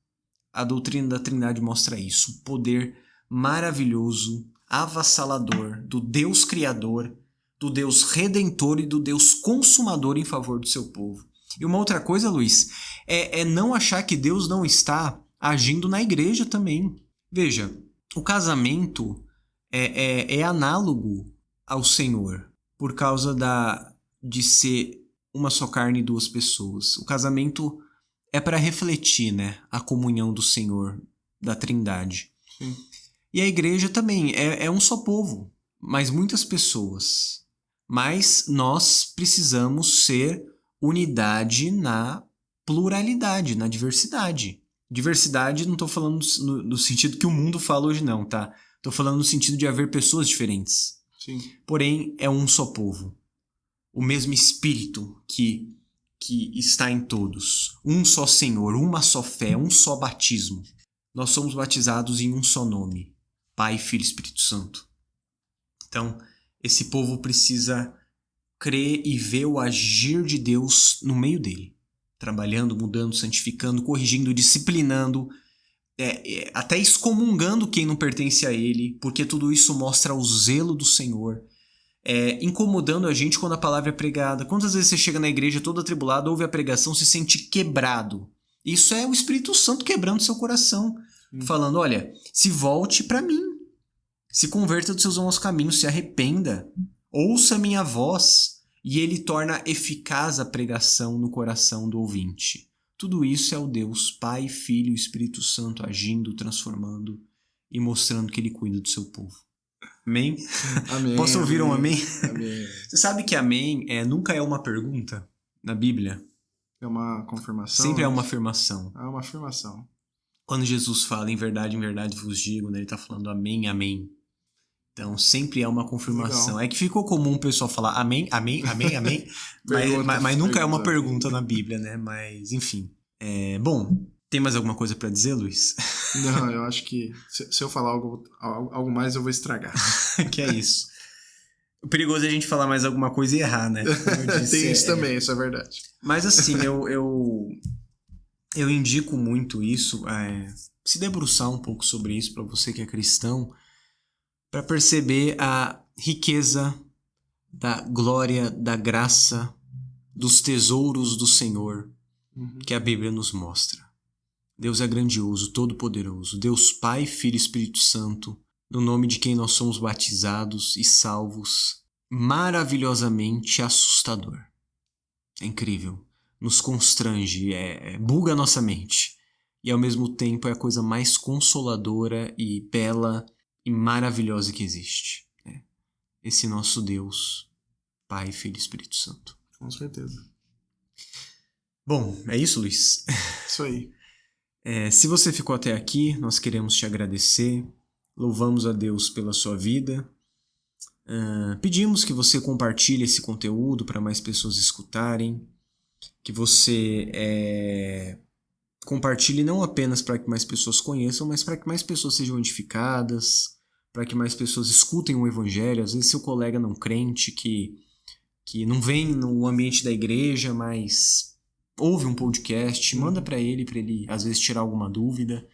A doutrina da Trindade mostra isso, o poder maravilhoso, avassalador do Deus Criador, do Deus Redentor e do Deus Consumador em favor do seu povo. E uma outra coisa, Luiz, é não achar que Deus não está agindo na igreja também. Veja, o casamento é análogo ao Senhor, por causa de ser uma só carne e duas pessoas. O casamento é para refletir, né, a comunhão do Senhor, da Trindade. Sim. E a igreja também é um só povo, mas muitas pessoas. Mas nós precisamos ser unidade na pluralidade, na diversidade. Diversidade não estou falando no sentido que o mundo fala hoje não, tá? Estou falando no sentido de haver pessoas diferentes. Sim. Porém, é um só povo. O mesmo Espírito que está em todos. Um só Senhor, uma só fé, um só batismo. Nós somos batizados em um só nome. Pai, Filho e Espírito Santo. Então, esse povo precisa crer e ver o agir de Deus no meio dele. Trabalhando, mudando, santificando, corrigindo, disciplinando, até excomungando quem não pertence a ele, porque tudo isso mostra o zelo do Senhor, incomodando a gente quando a palavra é pregada. Quantas vezes você chega na igreja todo atribulado, ouve a pregação, se sente quebrado? Isso é o Espírito Santo quebrando seu coração, falando, olha, se volte para mim, se converta dos seus maus caminhos, se arrependa, ouça minha voz, e ele torna eficaz a pregação no coração do ouvinte. Tudo isso é o Deus Pai, Filho e Espírito Santo agindo, transformando e mostrando que ele cuida do seu povo. Amém? Amém. Posso ouvir um amém? Amém. Você sabe que amém nunca é uma pergunta na Bíblia? É uma confirmação? Sempre é uma afirmação. É uma afirmação. Quando Jesus fala em verdade vos digo, né, ele está falando amém, amém. Então sempre é uma confirmação. Legal. É que ficou comum o pessoal falar amém, amém, amém, amém, mas nunca é uma pergunta na Bíblia, né? Mas enfim. Bom, tem mais alguma coisa para dizer, Luiz? Não, eu acho que se eu falar algo mais eu vou estragar. Que é isso. O perigoso é a gente falar mais alguma coisa e errar, né? Como eu disse, Tem isso também, isso é verdade. Mas assim, eu indico muito isso, se debruçar um pouco sobre isso para você que é cristão, para perceber a riqueza da glória, da graça, dos tesouros do Senhor que a Bíblia nos mostra. Deus é grandioso, todo-poderoso, Deus Pai, Filho e Espírito Santo, no nome de quem nós somos batizados e salvos, maravilhosamente assustador. É incrível, nos constrange, buga a nossa mente. E ao mesmo tempo é a coisa mais consoladora e bela e maravilhosa que existe. Esse nosso Deus, Pai, Filho e Espírito Santo. Com certeza. Bom, é isso, Luiz? Isso aí. Se você ficou até aqui, nós queremos te agradecer. Louvamos a Deus pela sua vida. Pedimos que você compartilhe esse conteúdo para mais pessoas escutarem. Que você compartilhe não apenas para que mais pessoas conheçam, mas para que mais pessoas sejam edificadas, para que mais pessoas escutem o Evangelho. Às vezes seu colega não crente, que não vem no ambiente da igreja, mas ouve um podcast, manda para ele às vezes tirar alguma dúvida,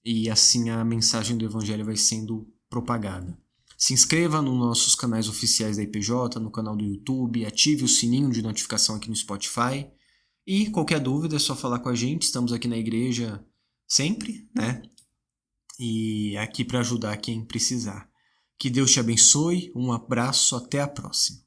e assim a mensagem do Evangelho vai sendo propagada. Se inscreva nos nossos canais oficiais da IPJ, no canal do YouTube, ative o sininho de notificação aqui no Spotify, e qualquer dúvida é só falar com a gente, estamos aqui na igreja sempre, né? E aqui para ajudar quem precisar. Que Deus te abençoe, um abraço, até a próxima.